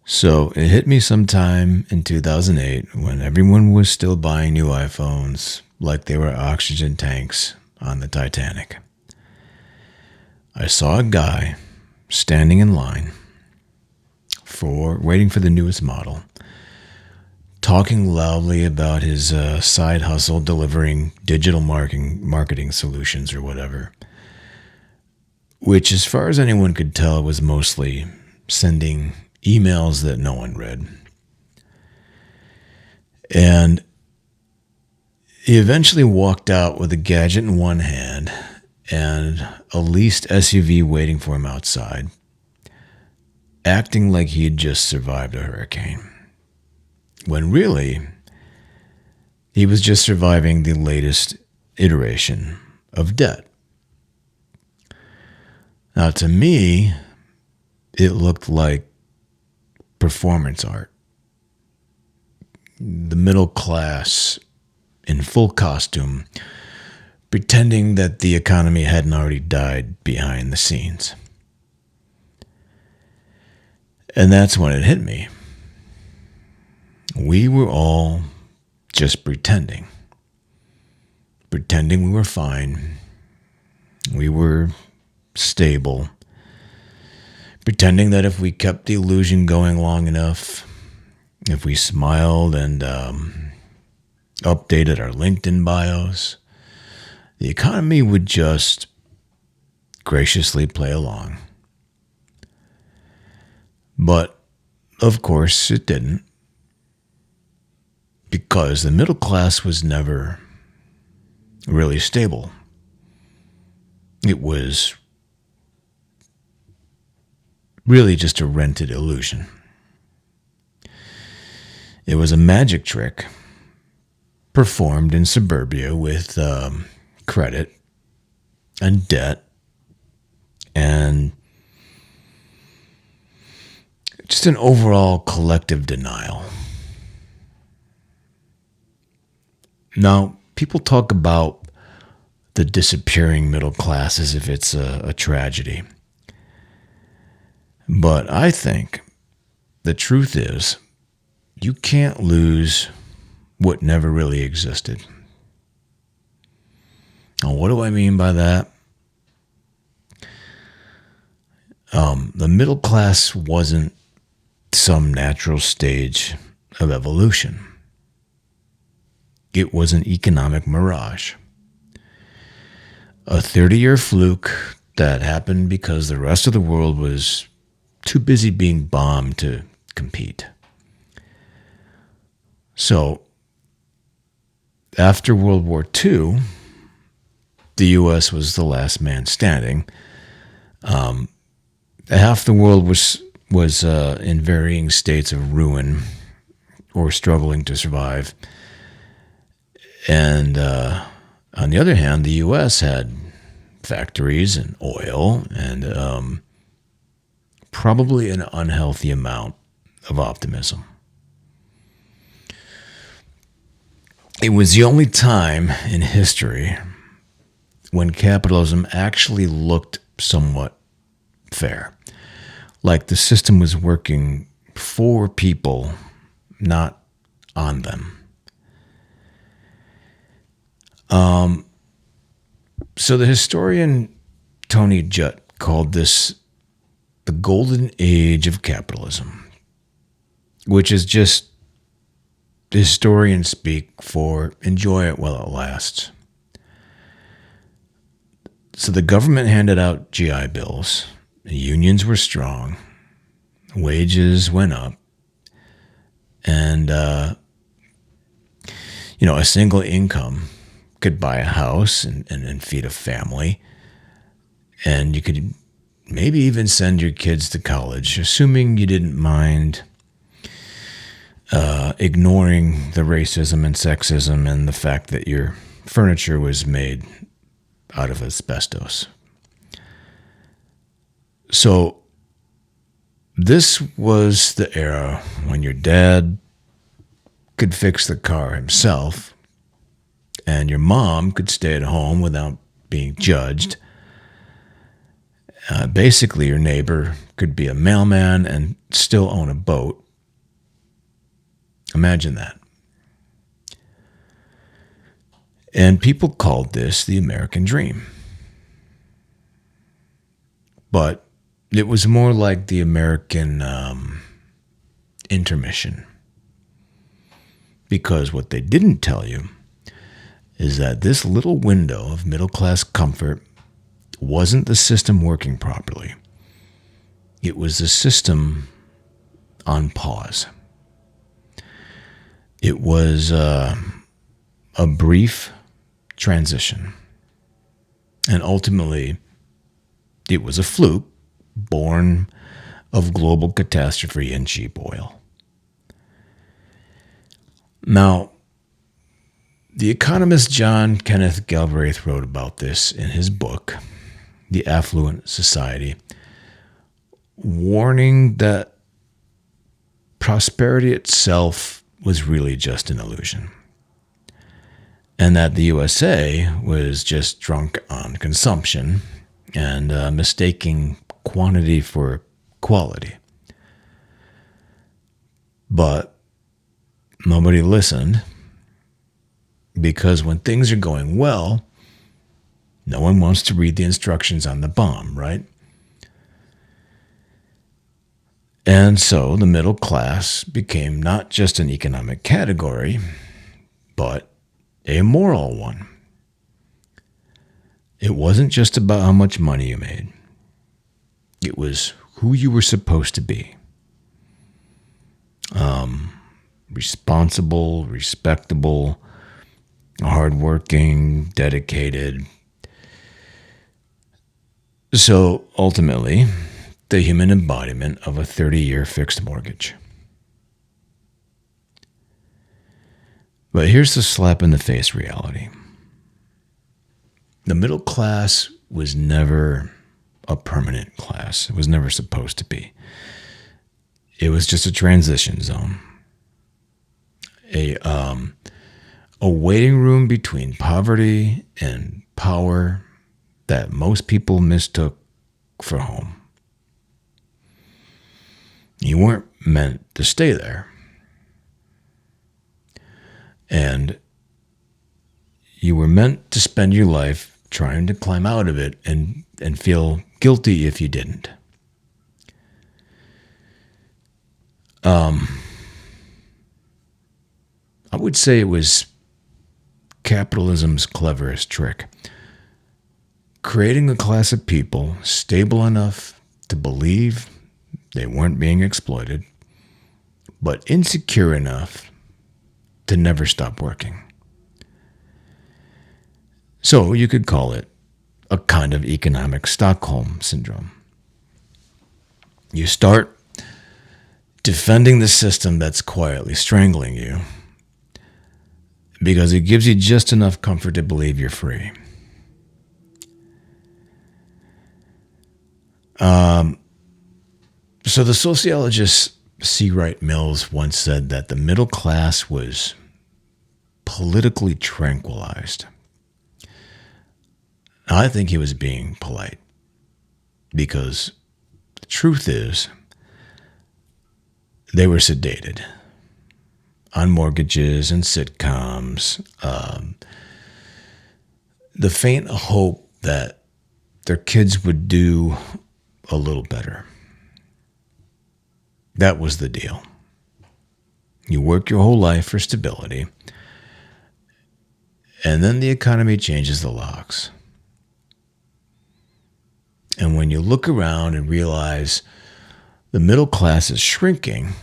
So it hit me sometime in 2008 when everyone was still buying new iPhones like they were oxygen tanks on the Titanic. I saw a guy standing in line for waiting for the newest model, talking loudly about his side hustle delivering digital marketing solutions or whatever, which, as far as anyone could tell, was mostly sending emails that no one read. And he eventually walked out with a gadget in one hand and a leased SUV waiting for him outside, acting like he had just survived a hurricane, when really he was just surviving the latest iteration of debt. Now, to me, it looked like performance art. The middle class in full costume, pretending that the economy hadn't already died behind the scenes. And that's when it hit me. We were all just pretending we were fine. We were stable. Pretending that if we kept the illusion going long enough, if we smiled and updated our LinkedIn bios, the economy would just graciously play along. But, of course, it didn't. Because the middle class was never really stable. It was really just a rented illusion. It was a magic trick performed in suburbia with credit and debt and just an overall collective denial. Now, people talk about the disappearing middle class as if it's a tragedy. But I think the truth is you can't lose what never really existed. Now, what do I mean by that? The middle class wasn't some natural stage of evolution. It was an economic mirage. A 30-year fluke that happened because the rest of the world was too busy being bombed to compete. So, after World War II, the U.S. was the last man standing. Half the world was in varying states of ruin or struggling to survive. And on the other hand, the U.S. had factories and oil and probably an unhealthy amount of optimism. It was the only time in history when capitalism actually looked somewhat fair. Like the system was working for people, not on them. So the historian Tony Judt called this the golden age of capitalism, which is just historians speak for enjoy it while it lasts. So the government handed out GI bills, the unions were strong, wages went up, and a single income could buy a house and feed a family, and you could maybe even send your kids to college, assuming you didn't mind ignoring the racism and sexism and the fact that your furniture was made out of asbestos. So this was the era when your dad could fix the car himself and your mom could stay at home without being judged. Basically, your neighbor could be a mailman and still own a boat. Imagine that. And people called this the American dream. But it was more like the American intermission. Because what they didn't tell you is that this little window of middle-class comfort wasn't the system working properly. It was the system on pause. It was a brief transition. And ultimately, it was a fluke born of global catastrophe and cheap oil. Now, the economist John Kenneth Galbraith wrote about this in his book, The Affluent Society, warning that prosperity itself was really just an illusion, and that the USA was just drunk on consumption and mistaking quantity for quality. But nobody listened, because when things are going well, no one wants to read the instructions on the bomb, right? And so the middle class became not just an economic category, but a moral one. It wasn't just about how much money you made. It was who you were supposed to be. Responsible, respectable, hardworking, dedicated. So ultimately, the human embodiment of a 30-year fixed mortgage. But here's the slap in the face reality. The middle class was never a permanent class. It was never supposed to be. It was just a transition zone. A waiting room between poverty and power that most people mistook for home. You weren't meant to stay there. And you were meant to spend your life trying to climb out of it and feel guilty if you didn't. I would say it was capitalism's cleverest trick. Creating a class of people stable enough to believe they weren't being exploited, but insecure enough to never stop working. So you could call it a kind of economic Stockholm syndrome. You start defending the system that's quietly strangling you because it gives you just enough comfort to believe you're free. So the sociologist C. Wright Mills once said that the middle class was politically tranquilized. I think he was being polite, because the truth is they were sedated on mortgages and sitcoms, the faint hope that their kids would do a little better. That was the deal. You work your whole life for stability, and then the economy changes the locks. And when you look around and realize the middle class is shrinking,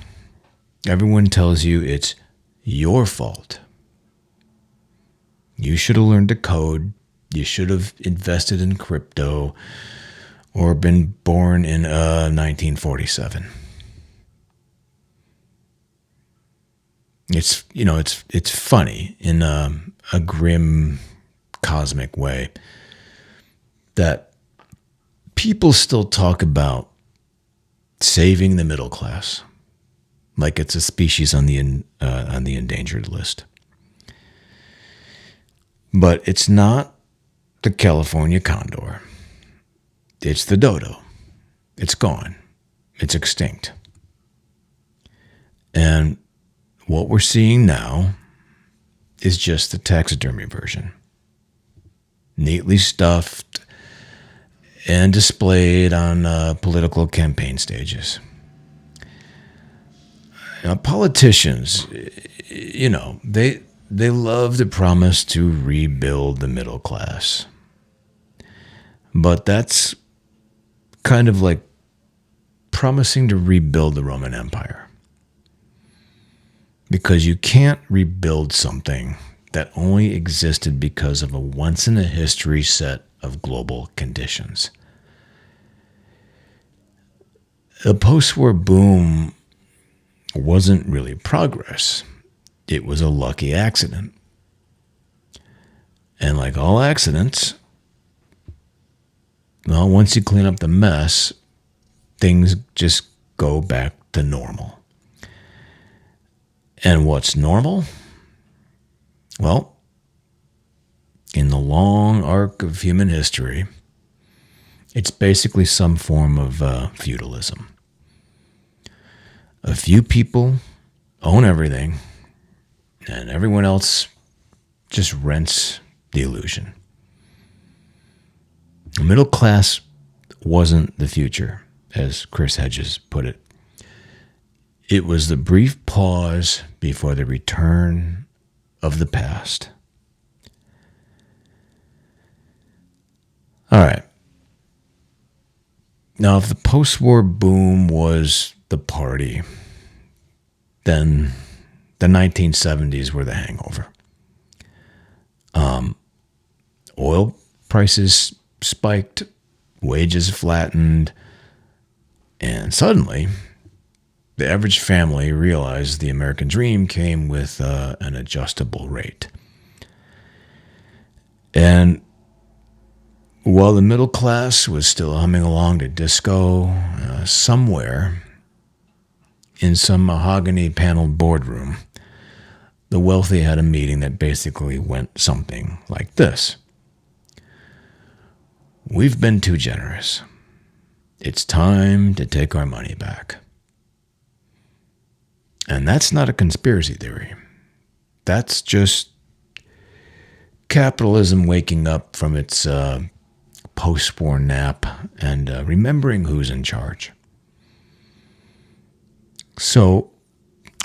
everyone tells you it's your fault. You should have learned to code. You should have invested in crypto or been born in 1947. It's funny in a grim cosmic way that people still talk about saving the middle class like it's a species on the endangered list. But it's not the California condor. It's the dodo. It's gone. It's extinct. And what we're seeing now is just the taxidermy version. Neatly stuffed and displayed on political campaign stages. Now, politicians, they love to promise to rebuild the middle class. But that's kind of like promising to rebuild the Roman Empire. Because you can't rebuild something that only existed because of a once-in-a-history set of global conditions. The post-war boom wasn't really progress. It was a lucky accident. And like all accidents, well, once you clean up the mess, things just go back to normal. And what's normal? Well, in the long arc of human history, it's basically some form of feudalism. A few people own everything, and everyone else just rents the illusion. The middle class wasn't the future, as Chris Hedges put it. It was the brief pause before the return of the past. All right. Now, if the post-war boom was the party, then the 1970s were the hangover. Oil prices spiked, wages flattened, and suddenly the average family realized the American dream came with an adjustable rate. And while the middle class was still humming along to disco, somewhere in some mahogany paneled boardroom, the wealthy had a meeting that basically went something like this. We've been too generous. It's time to take our money back. And that's not a conspiracy theory. That's just capitalism waking up from its post-war nap and remembering who's in charge. So,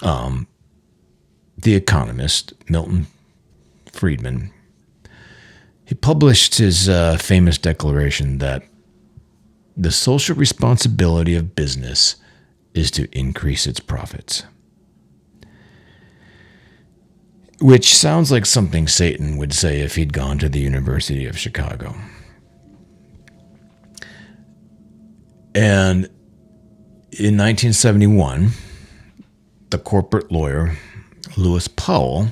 the economist, Milton Friedman, he published his famous declaration that the social responsibility of business is to increase its profits. Which sounds like something Satan would say if he'd gone to the University of Chicago. And in 1971, the corporate lawyer Lewis Powell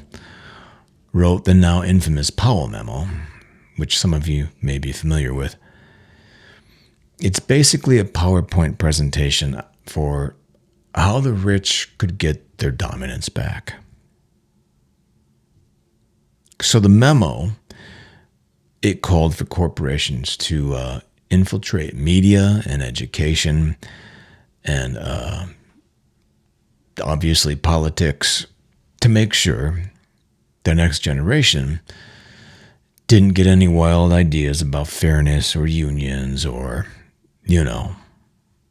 wrote the now infamous Powell Memo, which some of you may be familiar with. It's basically a PowerPoint presentation for how the rich could get their dominance back. So the memo, it called for corporations to infiltrate media and education and obviously politics to make sure the next generation didn't get any wild ideas about fairness or unions or,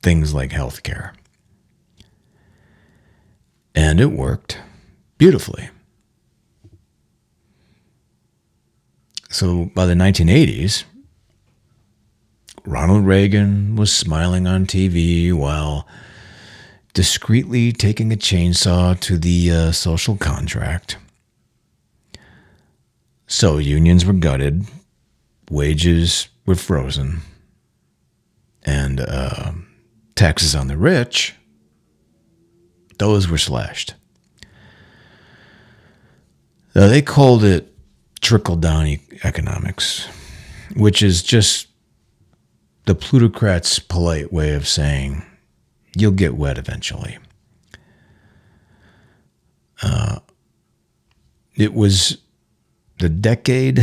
things like healthcare. And it worked beautifully. So by the 1980s, Ronald Reagan was smiling on TV while discreetly taking a chainsaw to the social contract. So unions were gutted, wages were frozen, and taxes on the rich, those were slashed. Now, they called it trickle-down economics, which is just the plutocrats' polite way of saying you'll get wet eventually. It was the decade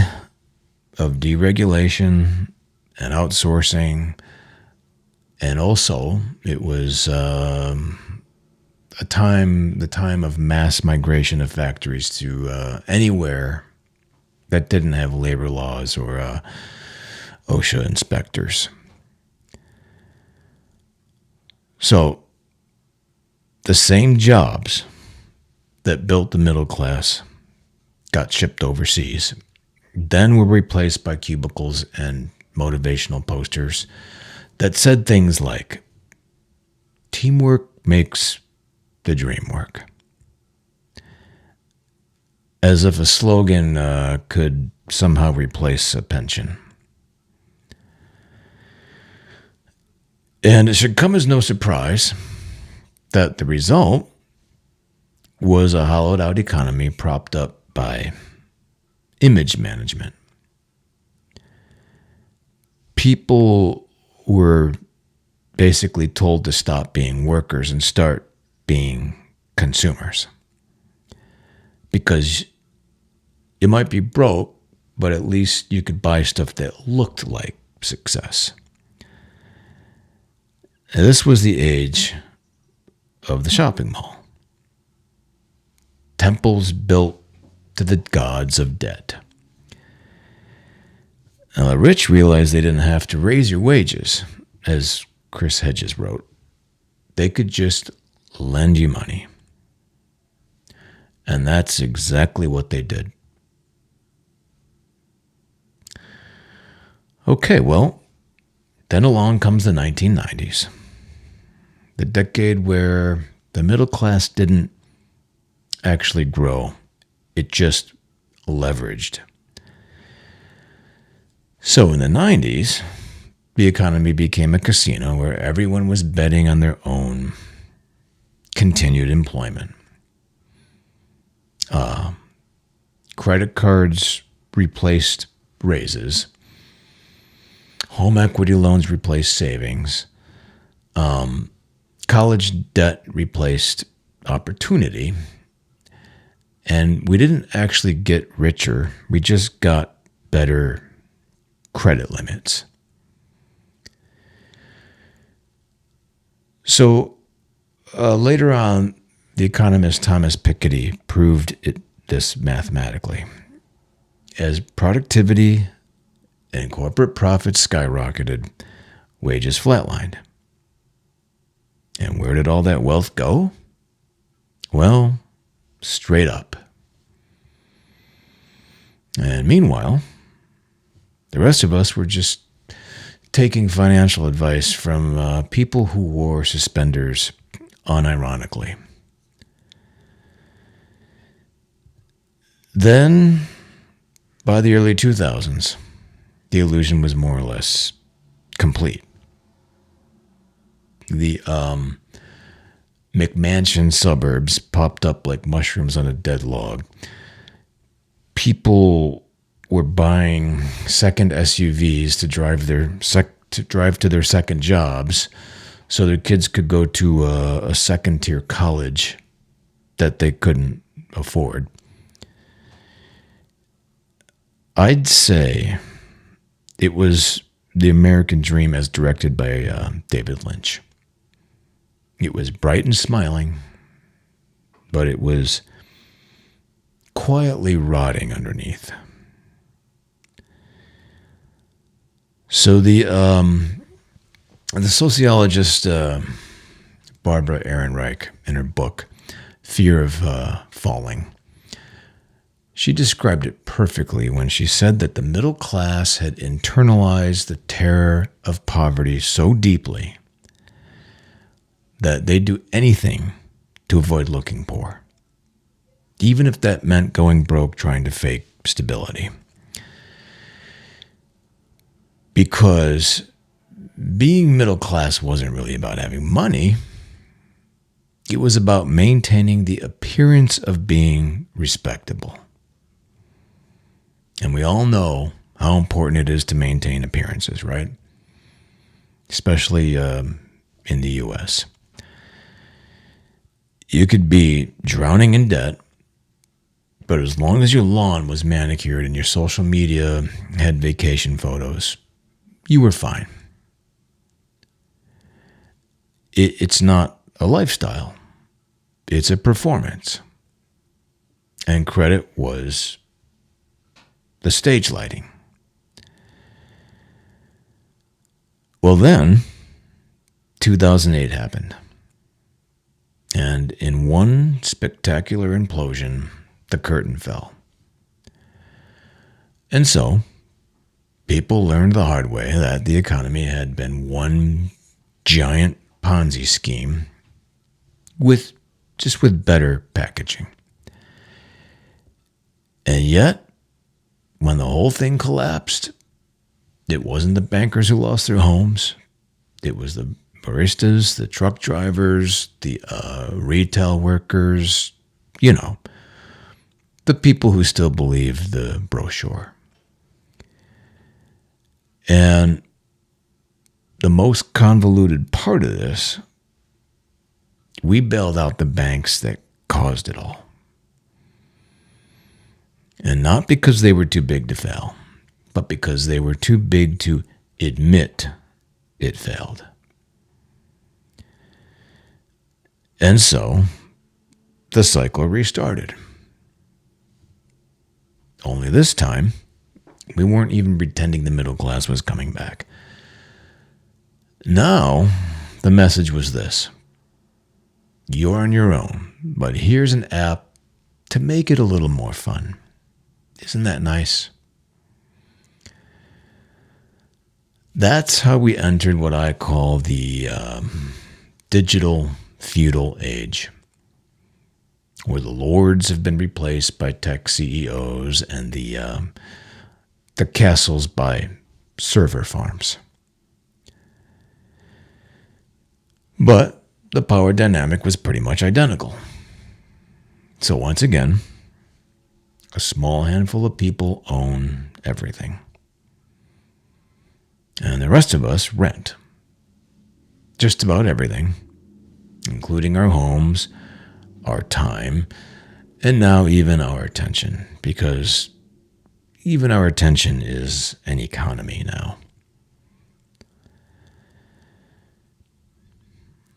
of deregulation and outsourcing And also, it was the time of mass migration of factories to anywhere that didn't have labor laws or OSHA inspectors. So, the same jobs that built the middle class got shipped overseas, then were replaced by cubicles and motivational posters that said things like, teamwork makes the dream work. As if a slogan could somehow replace a pension. And it should come as no surprise that the result was a hollowed out economy propped up by image management. People were basically told to stop being workers and start being consumers. Because you might be broke, but at least you could buy stuff that looked like success. And this was the age of the shopping mall. Temples built to the gods of debt. Now, the rich realized they didn't have to raise your wages, as Chris Hedges wrote. They could just lend you money. And that's exactly what they did. Okay, well, then along comes the 1990s. The decade where the middle class didn't actually grow. It just leveraged. So in the 90s, the economy became a casino where everyone was betting on their own continued employment. Credit cards replaced raises. Home equity loans replaced savings. College debt replaced opportunity. And we didn't actually get richer. We just got better credit limits. So later on, the economist Thomas Piketty proved this mathematically. As productivity and corporate profits skyrocketed, wages flatlined. And where did all that wealth go? Well, straight up. And meanwhile, the rest of us were just taking financial advice from people who wore suspenders unironically. Then, by the early 2000s, the illusion was more or less complete. The McMansion suburbs popped up like mushrooms on a dead log. People were buying second SUVs to drive to their second jobs, so their kids could go to a second-tier college that they couldn't afford. I'd say it was the American dream as directed by David Lynch. It was bright and smiling, but it was quietly rotting underneath. So the sociologist Barbara Ehrenreich, in her book Fear of Falling, she described it perfectly when she said that the middle class had internalized the terror of poverty so deeply that they'd do anything to avoid looking poor, even if that meant going broke trying to fake stability. Because being middle class wasn't really about having money. It was about maintaining the appearance of being respectable. And we all know how important it is to maintain appearances, right? Especially in the U.S. You could be drowning in debt, but as long as your lawn was manicured and your social media had vacation photos, you were fine. It's not a lifestyle. It's a performance. And credit was the stage lighting. Well, then, 2008 happened. And in one spectacular implosion, the curtain fell. And so, people learned the hard way that the economy had been one giant Ponzi scheme with better packaging. And yet, when the whole thing collapsed, it wasn't the bankers who lost their homes. It was the baristas, the truck drivers, the retail workers, the people who still believe the brochure. And the most convoluted part of this, we bailed out the banks that caused it all. And not because they were too big to fail, but because they were too big to admit it failed. And so, the cycle restarted. Only this time, we weren't even pretending the middle class was coming back. Now, the message was this. You're on your own, but here's an app to make it a little more fun. Isn't that nice? That's how we entered what I call the digital feudal age, where the lords have been replaced by tech CEOs and the castles by server farms. But the power dynamic was pretty much identical. So once again, a small handful of people own everything. And the rest of us rent just about everything, including our homes, our time, and now even our attention, because even our attention is an economy now.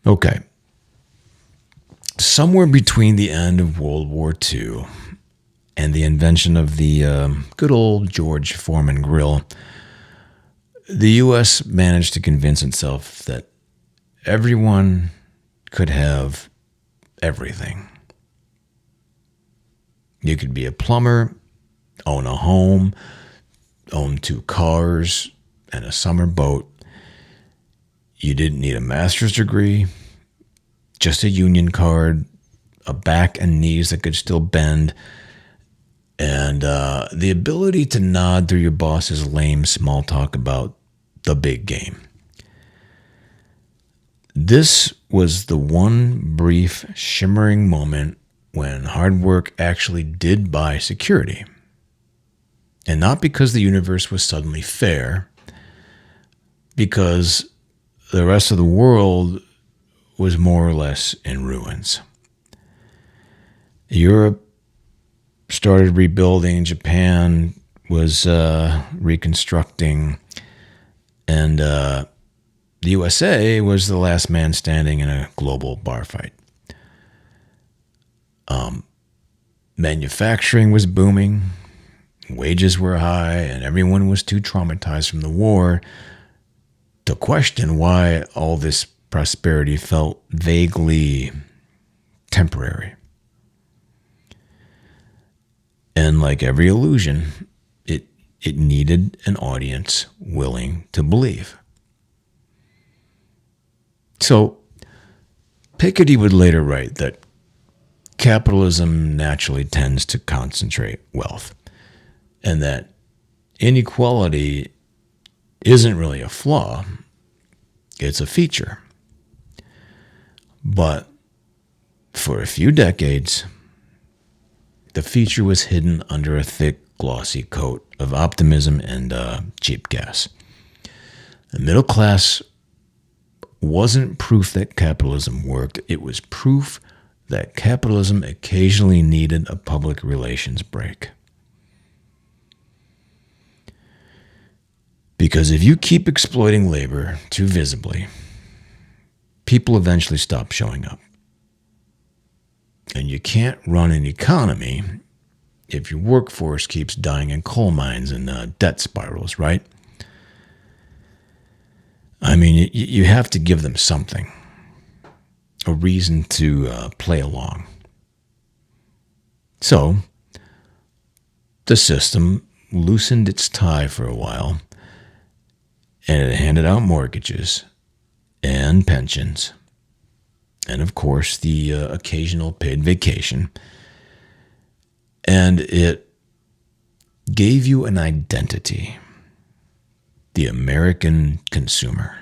Okay. Somewhere between the end of World War II and the invention of the good old George Foreman grill, the U.S. managed to convince itself that everyone could have everything. You could be a plumber, own a home, own 2 cars, and a summer boat. You didn't need a master's degree, just a union card, a back and knees that could still bend, and the ability to nod through your boss's lame small talk about the big game. This was the one brief, shimmering moment when hard work actually did buy security. And not because the universe was suddenly fair, because the rest of the world was more or less in ruins. Europe started rebuilding, Japan was reconstructing, and the USA was the last man standing in a global bar fight. Manufacturing was booming, wages were high, and everyone was too traumatized from the war to question why all this prosperity felt vaguely temporary. And like every illusion, it needed an audience willing to believe. So Piketty would later write that capitalism naturally tends to concentrate wealth, and that inequality isn't really a flaw, it's a feature. But for a few decades, the feature was hidden under a thick, glossy coat of optimism and cheap gas. The middle class wasn't proof that capitalism worked. It was proof that capitalism occasionally needed a public relations break. Because if you keep exploiting labor too visibly, people eventually stop showing up. And you can't run an economy if your workforce keeps dying in coal mines and debt spirals, right? I mean, you have to give them something, a reason to play along. So, the system loosened its tie for a while, and it handed out mortgages and pensions, and of course the occasional paid vacation. And it gave you an identity, the American consumer.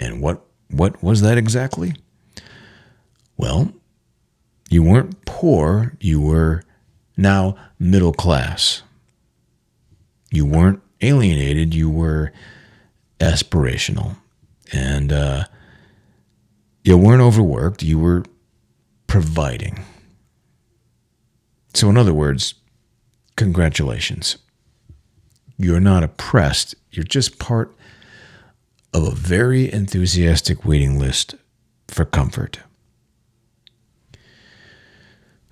And what was that exactly? Well, you weren't poor, you were now middle class. You weren't alienated, you were aspirational. And you weren't overworked, you were providing. So in other words, congratulations. You're not oppressed, you're just part of a very enthusiastic waiting list for comfort.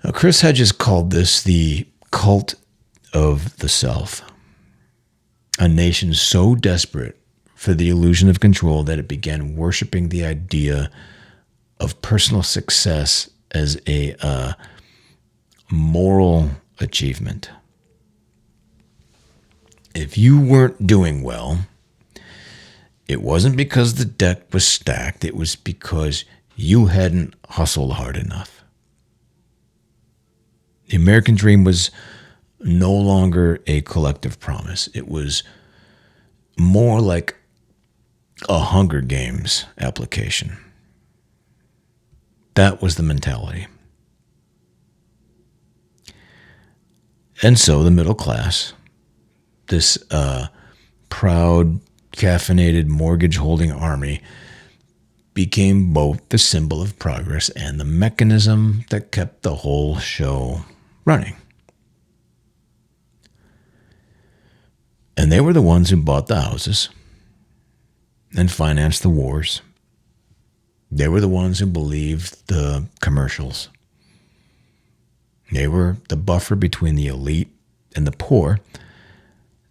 Now, Chris Hedges called this the cult of the self. A nation so desperate for the illusion of control that it began worshiping the idea of personal success as a moral achievement. If you weren't doing well, it wasn't because the deck was stacked, it was because you hadn't hustled hard enough. The American dream was no longer a collective promise. It was more like a Hunger Games application. That was the mentality. And so the middle class, this proud, caffeinated, mortgage-holding army, became both the symbol of progress and the mechanism that kept the whole show running. And they were the ones who bought the houses and financed the wars. They were the ones who believed the commercials. They were the buffer between the elite and the poor,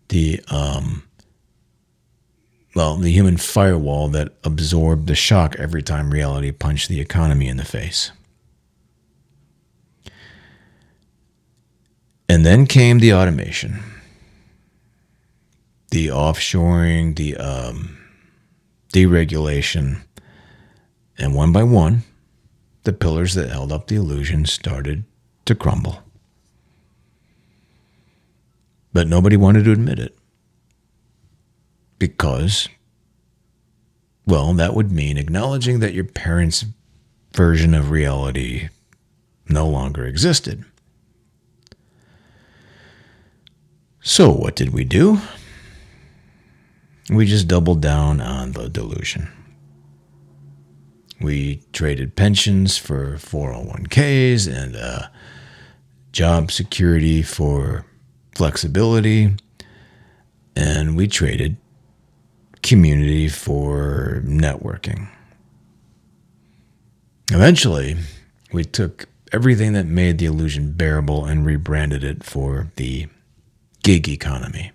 the human firewall that absorbed the shock every time reality punched the economy in the face. And then came the automation, the offshoring, the deregulation, and one by one, the pillars that held up the illusion started to crumble. But nobody wanted to admit it. Because, well, that would mean acknowledging that your parents' version of reality no longer existed. So what did we do? We just doubled down on the delusion. We traded pensions for 401ks and job security for flexibility, and we traded community for networking. Eventually, we took everything that made the illusion bearable and rebranded it for the gig economy.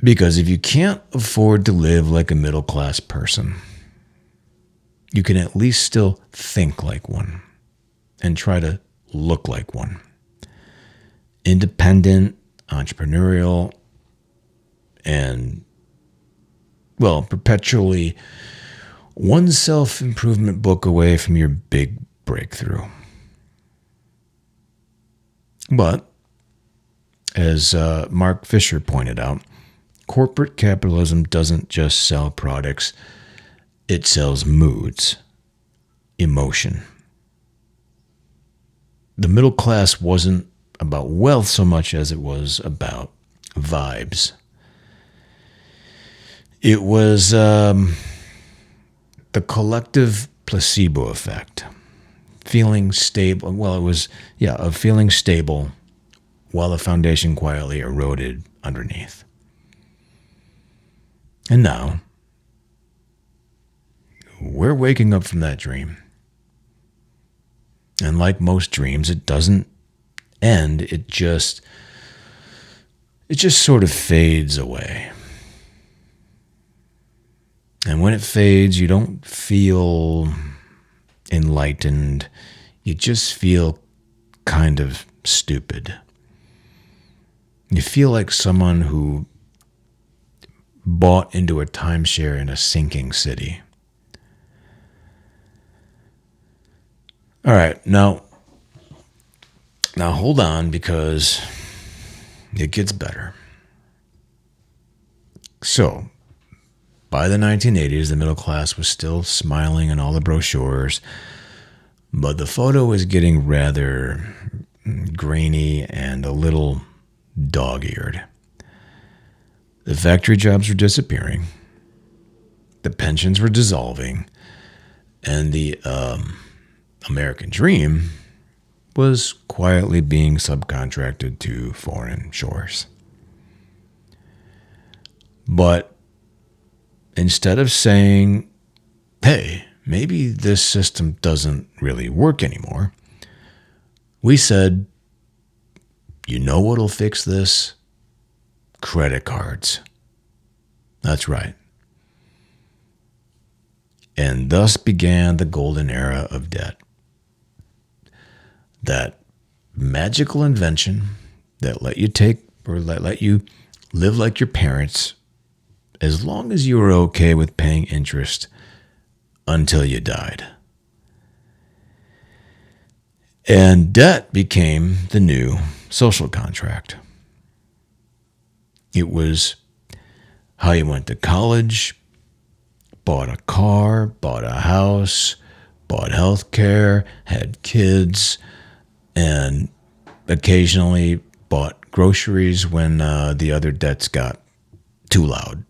Because if you can't afford to live like a middle-class person, you can at least still think like one and try to look like one. Independent, entrepreneurial, and, well, perpetually one self-improvement book away from your big breakthrough. But, as Mark Fisher pointed out, corporate capitalism doesn't just sell products, it sells moods, emotion. The middle class wasn't about wealth so much as it was about vibes. It was the collective placebo effect. Feeling stable. Well, it was, of feeling stable while the foundation quietly eroded underneath. And now, we're waking up from that dream. And like most dreams, it doesn't end, it just sort of fades away. And when it fades, you don't feel enlightened. You just feel kind of stupid. You feel like someone who bought into a timeshare in a sinking city. All right, now hold on, because it gets better. So, by the 1980s, the middle class was still smiling in all the brochures, but the photo was getting rather grainy and a little dog-eared. The factory jobs were disappearing, the pensions were dissolving, and the American dream was quietly being subcontracted to foreign shores. But instead of saying, hey, maybe this system doesn't really work anymore, we said, you know what'll fix this? Credit cards. That's right. And thus began the golden era of debt. That magical invention that let you live like your parents, as long as you were okay with paying interest until you died. And debt became the new social contract. It was how you went to college, bought a car, bought a house, bought health care, had kids, and occasionally bought groceries when the other debts got too loud.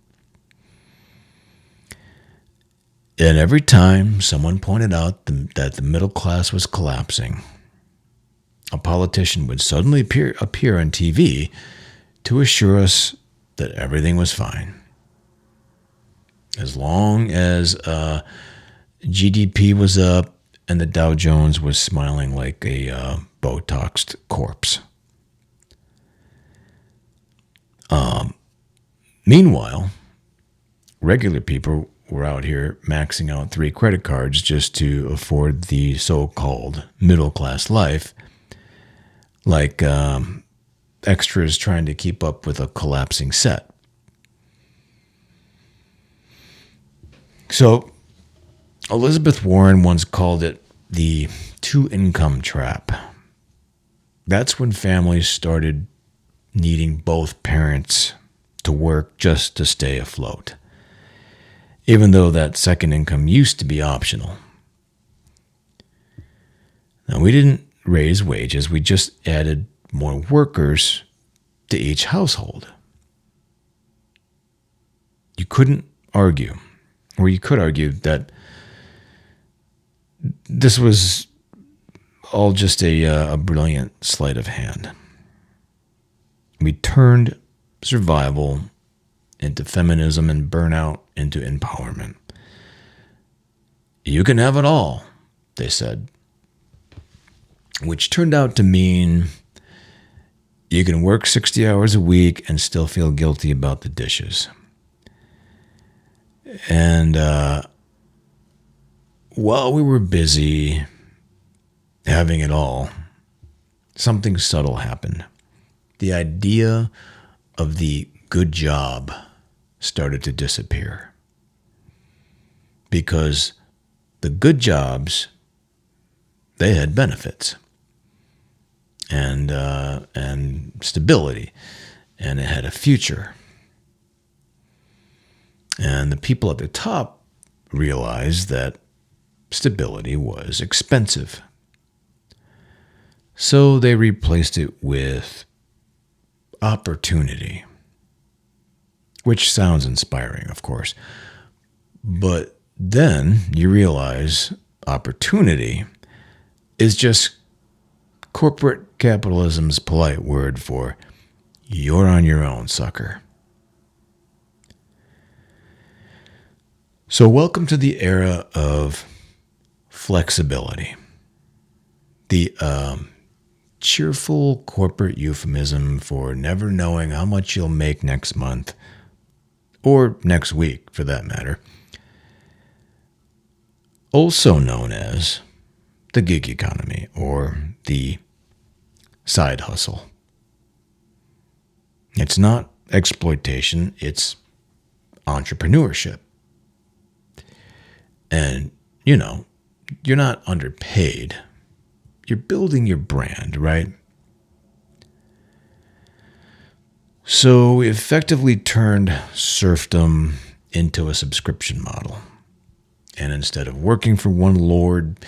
And every time someone pointed out that the middle class was collapsing, a politician would suddenly appear on TV to assure us that everything was fine. As long as GDP was up and the Dow Jones was smiling like a Botoxed corpse. Meanwhile, regular people were out here maxing out 3 credit cards just to afford the so-called middle-class life, like extras trying to keep up with a collapsing set. So, Elizabeth Warren once called it the 2-income trap. That's when families started needing both parents to work just to stay afloat, even though that second income used to be optional. Now, we didn't raise wages, we just added more workers to each household. You couldn't argue, or you could argue that this was all just a brilliant sleight of hand. We turned survival into feminism and burnout into empowerment. You can have it all, they said, which turned out to mean you can work 60 hours a week and still feel guilty about the dishes. And while we were busy having it all, something subtle happened. The idea of the good job started to disappear. Because the good jobs, they had benefits and stability, and it had a future. And the people at the top realized that stability was expensive. So they replaced it with opportunity, which sounds inspiring, of course. But then you realize opportunity is just corporate capitalism's polite word for you're on your own, sucker. So, welcome to the era of flexibility, the cheerful corporate euphemism for never knowing how much you'll make next month, or next week for that matter, also known as the gig economy or the side hustle. It's not exploitation, it's entrepreneurship. And, you're not underpaid. You're building your brand, right? So we effectively turned serfdom into a subscription model. And instead of working for one lord,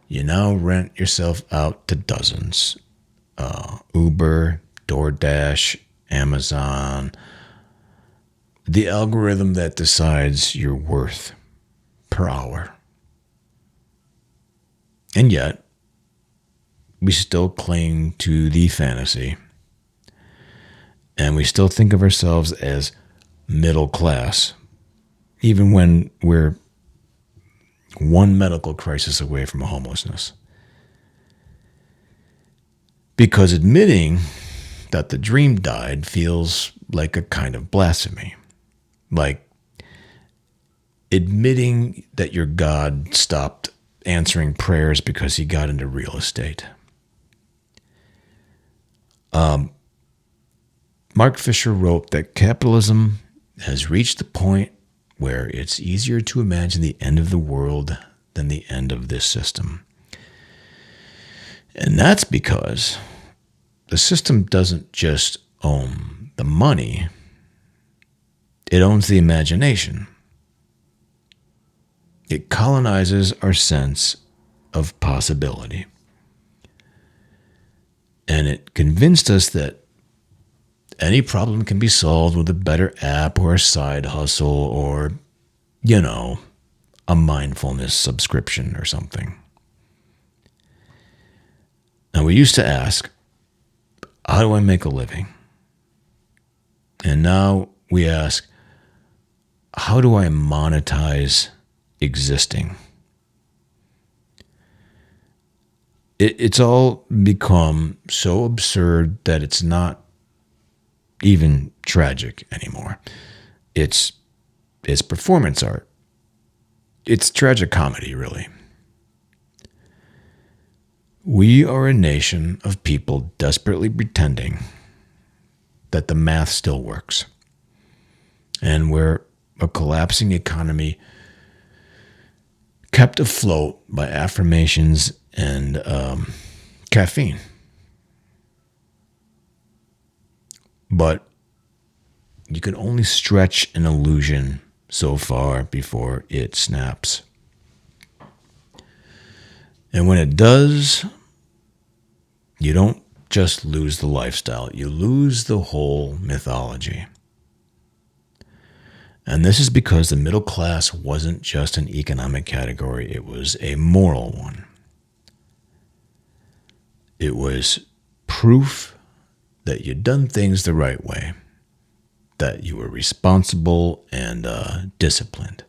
you now rent yourself out to dozens. Uber, DoorDash, Amazon. The algorithm that decides your worth per hour. And yet, we still cling to the fantasy. And we still think of ourselves as middle class, even when we're one medical crisis away from homelessness. Because admitting that the dream died feels like a kind of blasphemy. Like admitting that your God stopped answering prayers because he got into real estate. Mark Fisher wrote that capitalism has reached the point where it's easier to imagine the end of the world than the end of this system. And that's because the system doesn't just own the money, it owns the imagination. It colonizes our sense of possibility. And it convinced us that any problem can be solved with a better app or a side hustle or, a mindfulness subscription or something. Now, we used to ask, how do I make a living? And now we ask, how do I monetize existing? It's all become so absurd that it's not even tragic anymore. It's performance art. It's tragic comedy, really. We are a nation of people desperately pretending that the math still works. And we're a collapsing economy kept afloat by affirmations and caffeine. But you can only stretch an illusion so far before it snaps. And when it does, you don't just lose the lifestyle, you lose the whole mythology. And this is because the middle class wasn't just an economic category, it was a moral one. It was proof that you'd done things the right way, that you were responsible and disciplined.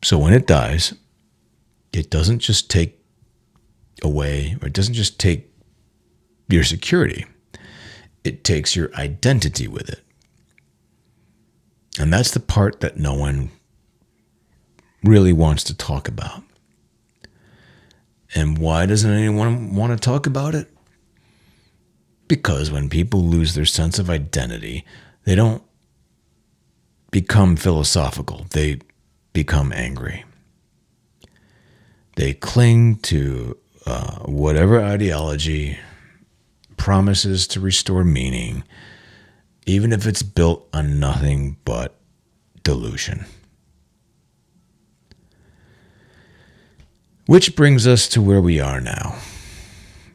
So when it dies, it doesn't just take away, or it doesn't just take your security, it takes your identity with it. And that's the part that no one really wants to talk about. And why doesn't anyone want to talk about it? Because when people lose their sense of identity, they don't become philosophical, they become angry. They cling to whatever ideology promises to restore meaning, even if it's built on nothing but delusion. Which brings us to where we are now,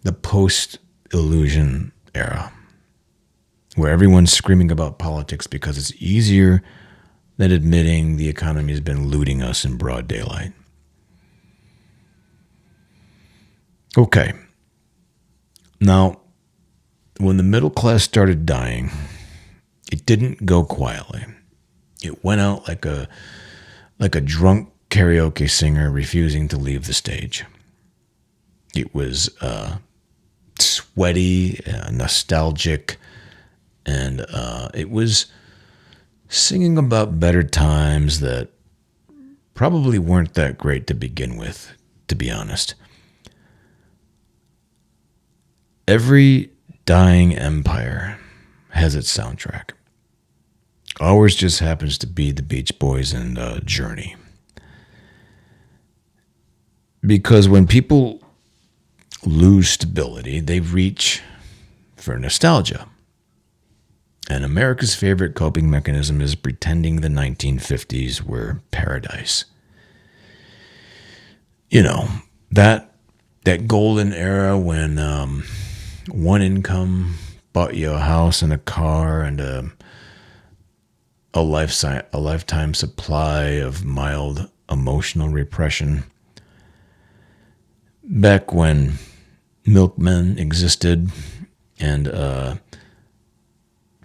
the post-illusion era, where everyone's screaming about politics because it's easier than admitting the economy has been looting us in broad daylight. Okay. Now, when the middle class started dying, it didn't go quietly. It went out like a drunk karaoke singer refusing to leave the stage. It was sweaty, nostalgic, and it was singing about better times that probably weren't that great to begin with, to be honest. Every dying empire has its soundtrack. Ours just happens to be the Beach Boys and Journey. Because when people lose stability, they reach for nostalgia. And America's favorite coping mechanism is pretending the 1950s were paradise. You know, that golden era when one income bought you a house and a car and a lifetime supply of mild emotional repression. Back when milkmen existed and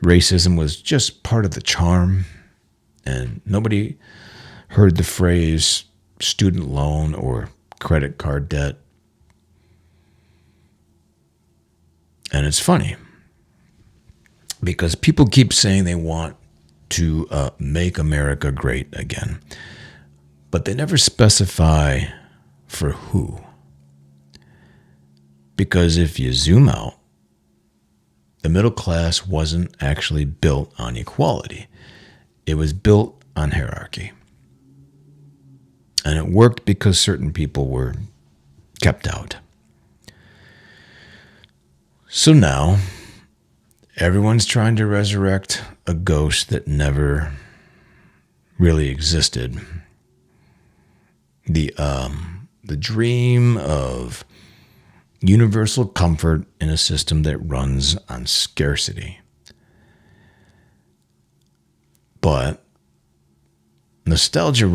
racism was just part of the charm, and nobody heard the phrase student loan or credit card debt. And it's funny because people keep saying they want to make America great again, but they never specify for who. Because if you zoom out, the middle class wasn't actually built on equality. It was built on hierarchy. And it worked because certain people were kept out. So now, everyone's trying to resurrect a ghost that never really existed. The dream of universal comfort in a system that runs on scarcity. But nostalgia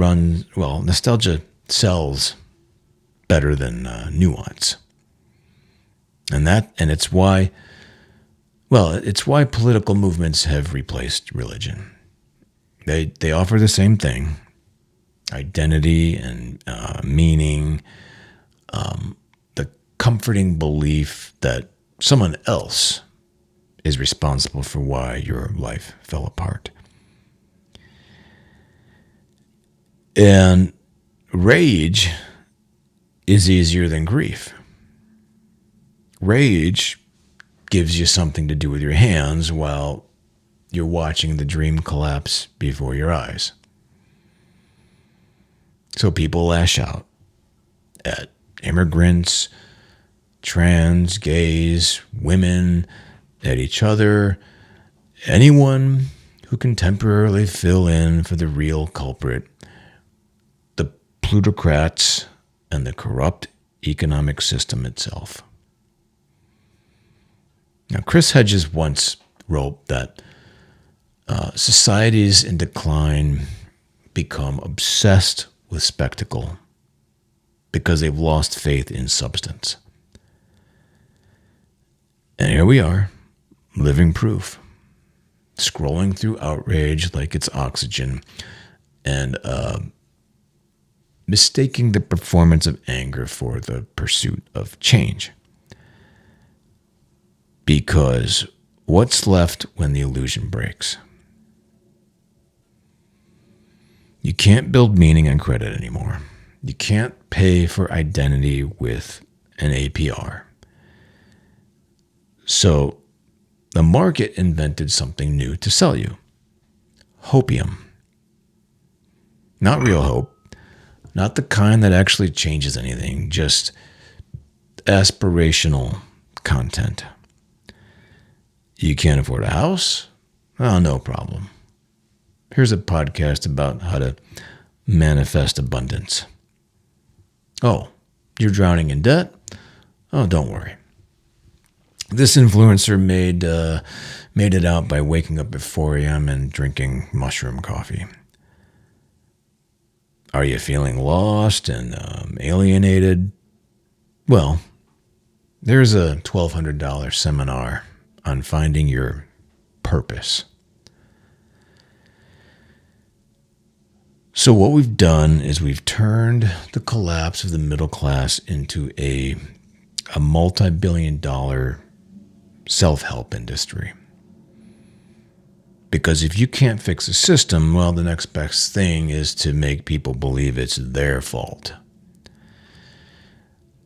sells better than nuance. And it's why political movements have replaced religion. They offer the same thing, identity and meaning, the comforting belief that someone else is responsible for why your life fell apart. And rage is easier than grief. Rage gives you something to do with your hands while you're watching the dream collapse before your eyes. So people lash out at immigrants, trans, gays, women, at each other, anyone who can temporarily fill in for the real culprit, the plutocrats and the corrupt economic system itself. Now, Chris Hedges once wrote that societies in decline become obsessed with spectacle because they've lost faith in substance. And here we are, living proof, scrolling through outrage like it's oxygen and mistaking the performance of anger for the pursuit of change. Because what's left when the illusion breaks? You can't build meaning on credit anymore. You can't pay for identity with an APR. So the market invented something new to sell you. Hopium. Not real hope. Not the kind that actually changes anything. Just aspirational content. You can't afford a house? Oh, no problem. Here's a podcast about how to manifest abundance. Oh, you're drowning in debt? Oh, don't worry. This influencer made it out by waking up at 4 a.m. and drinking mushroom coffee. Are you feeling lost and alienated? Well, there's a $1,200 seminar on finding your purpose. So what we've done is we've turned the collapse of the middle class into a multi-billion-dollar self-help industry. Because if you can't fix a system, well, the next best thing is to make people believe it's their fault.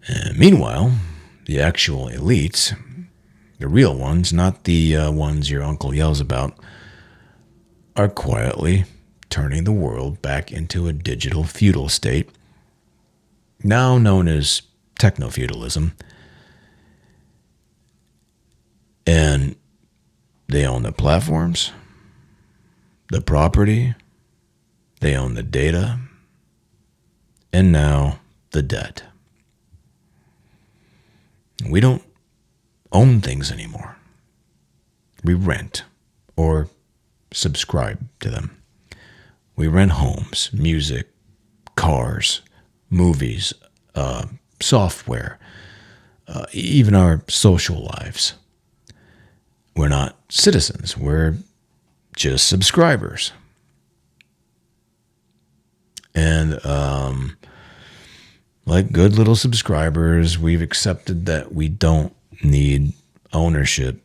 And meanwhile, the actual elites, the real ones, not the ones your uncle yells about, are quietly turning the world back into a digital feudal state, now known as techno-feudalism. And they own the platforms, the property, they own the data, and now the debt. We don't own things anymore. We rent or subscribe to them. We rent homes, music, cars, movies, software, even our social lives. We're not citizens. We're just subscribers. And like good little subscribers, we've accepted that we don't need ownership,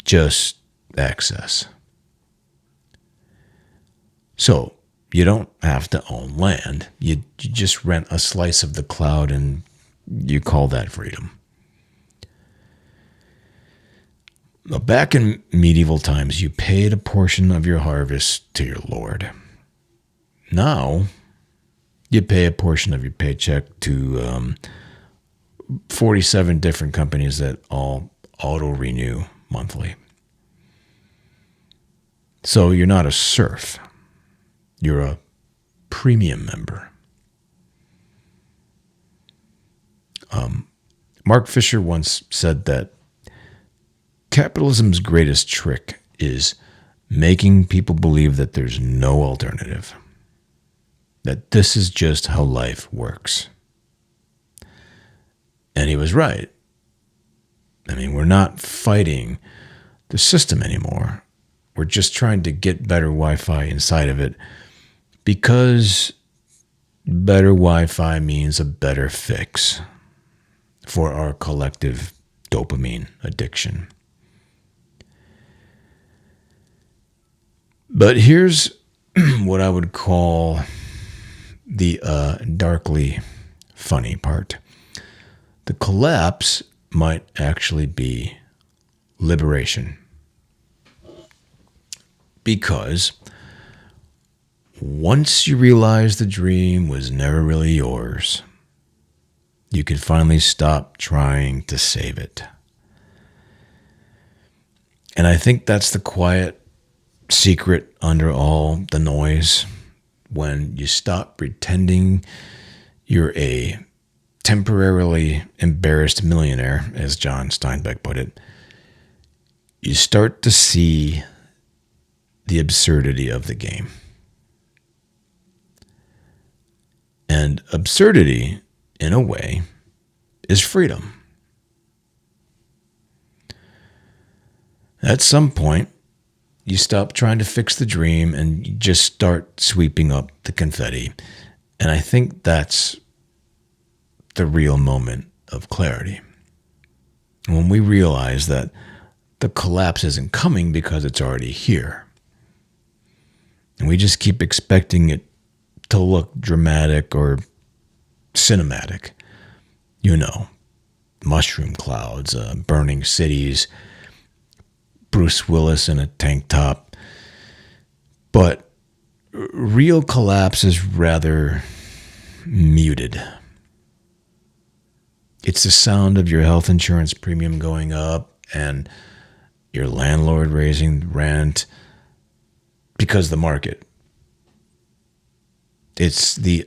just access. So you don't have to own land. You just rent a slice of the cloud and you call that freedom. Now, back in medieval times, you paid a portion of your harvest to your lord. Now, you pay a portion of your paycheck to 47 different companies that all auto-renew monthly. So you're not a serf. You're a premium member. Mark Fisher once said that capitalism's greatest trick is making people believe that there's no alternative, that this is just how life works. And he was right. I mean, we're not fighting the system anymore. We're just trying to get better Wi-Fi inside of it, because better Wi-Fi means a better fix for our collective dopamine addiction. But here's what I would call the darkly funny part. The collapse might actually be liberation. Because once you realize the dream was never really yours, you could finally stop trying to save it. And I think that's the quiet secret under all the noise. When you stop pretending you're a temporarily embarrassed millionaire, as John Steinbeck put it, you start to see the absurdity of the game. And absurdity, in a way, is freedom. At some point, you stop trying to fix the dream and you just start sweeping up the confetti. And I think that's the real moment of clarity. When we realize that the collapse isn't coming because it's already here. And we just keep expecting it to look dramatic or cinematic. You know, mushroom clouds, burning cities, Bruce Willis in a tank top. But real collapse is rather muted. It's the sound of your health insurance premium going up and your landlord raising rent because the market. It's the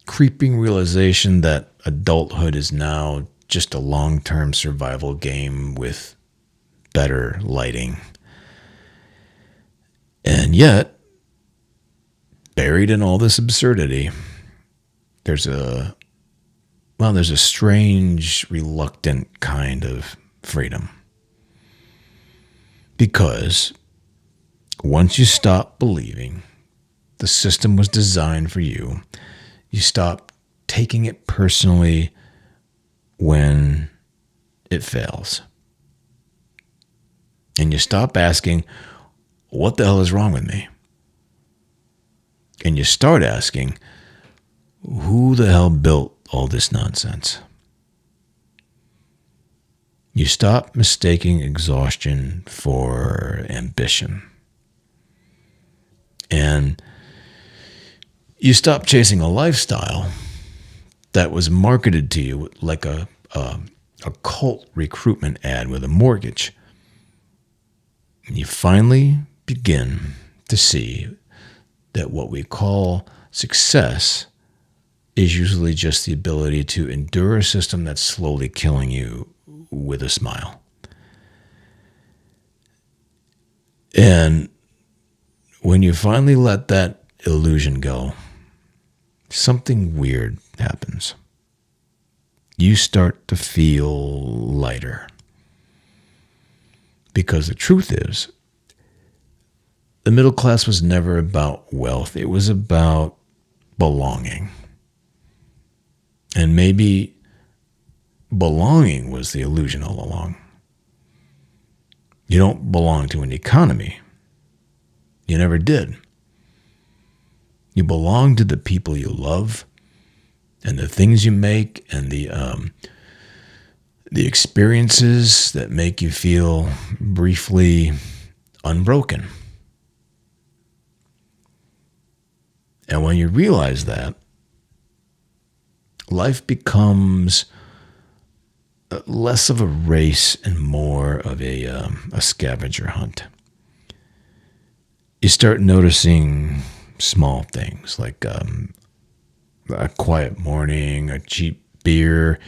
creeping realization that adulthood is now just a long-term survival game with better lighting. And yet, buried in all this absurdity, there's a strange, reluctant kind of freedom. Because once you stop believing the system was designed for you. You stop taking it personally when it fails. And you stop asking, what the hell is wrong with me? And you start asking, who the hell built all this nonsense? You stop mistaking exhaustion for ambition. And you stop chasing a lifestyle that was marketed to you like a cult recruitment ad with a mortgage. And you finally begin to see that what we call success is usually just the ability to endure a system that's slowly killing you with a smile. And when you finally let that illusion go, something weird happens. You start to feel lighter. Because the truth is, the middle class was never about wealth. It was about belonging. And maybe belonging was the illusion all along. You don't belong to an economy. You never did. You belong to the people you love and the things you make and the experiences that make you feel briefly unbroken. And when you realize that, life becomes less of a race and more of a scavenger hunt. You start noticing small things like a quiet morning, a cheap beer,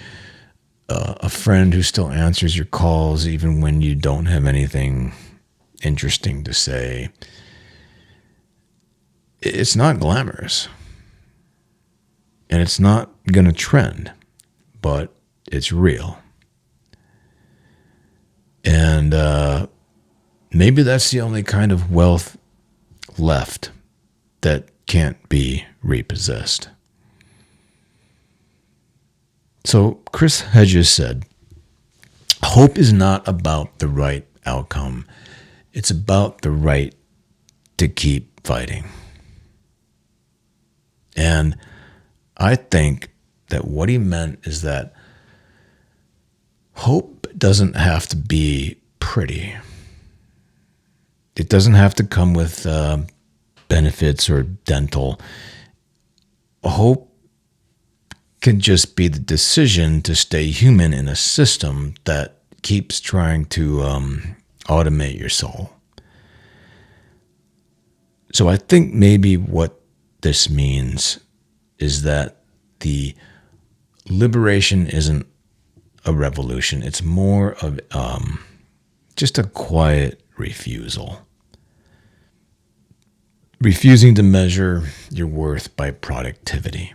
a friend who still answers your calls even when you don't have anything interesting to say. It's not glamorous. And it's not going to trend, but it's real. And maybe that's the only kind of wealth left that can't be repossessed. So Chris Hedges said, hope is not about the right outcome. It's about the right to keep fighting. And I think that what he meant is that hope doesn't have to be pretty. It doesn't have to come with benefits or dental. Hope can just be the decision to stay human in a system that keeps trying to automate your soul. So I think maybe what this means is that the liberation isn't a revolution. It's more of just a quiet refusal. Refusing to measure your worth by productivity.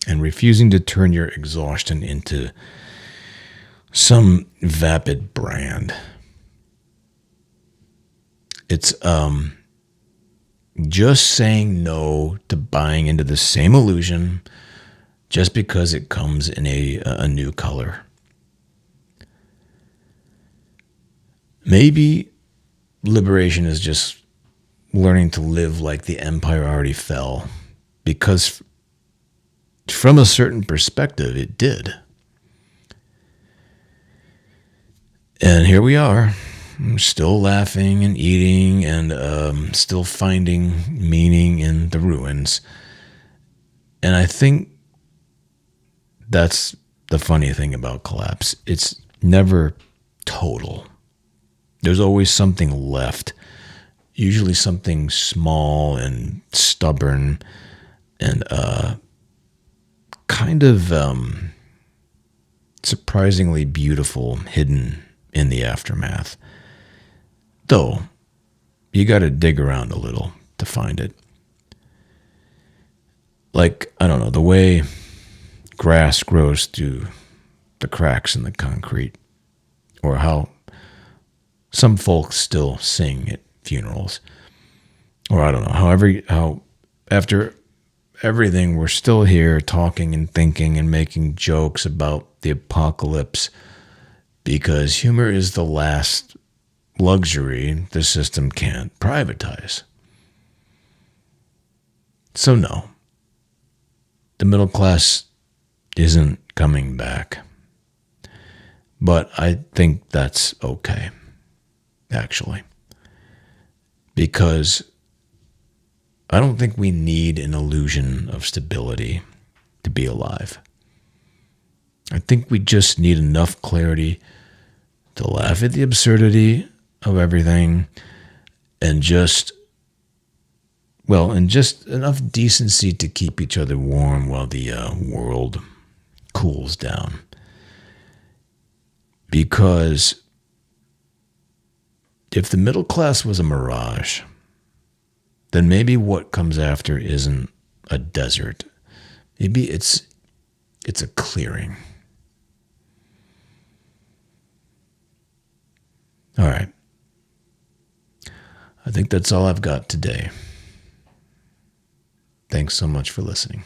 And refusing to turn your exhaustion into some vapid brand. It's just saying no to buying into the same illusion just because it comes in a new color. Maybe liberation is just learning to live like the empire already fell, because from a certain perspective, it did. And here we are, still laughing and eating and still finding meaning in the ruins. And I think that's the funny thing about collapse. It's never total. There's always something left, usually something small and stubborn and kind of surprisingly beautiful hidden in the aftermath. Though, you got to dig around a little to find it. Like, I don't know, the way grass grows through the cracks in the concrete, or how some folks still sing at funerals. Or I don't know, how after everything, we're still here talking and thinking and making jokes about the apocalypse because humor is the last luxury the system can't privatize. So, no, the middle class isn't coming back. But I think that's okay, actually, because I don't think we need an illusion of stability to be alive. I think we just need enough clarity to laugh at the absurdity of everything and just enough decency to keep each other warm while the world cools down. Because if the middle class was a mirage, then maybe what comes after isn't a desert. Maybe it's a clearing. All right. I think that's all I've got today. Thanks so much for listening.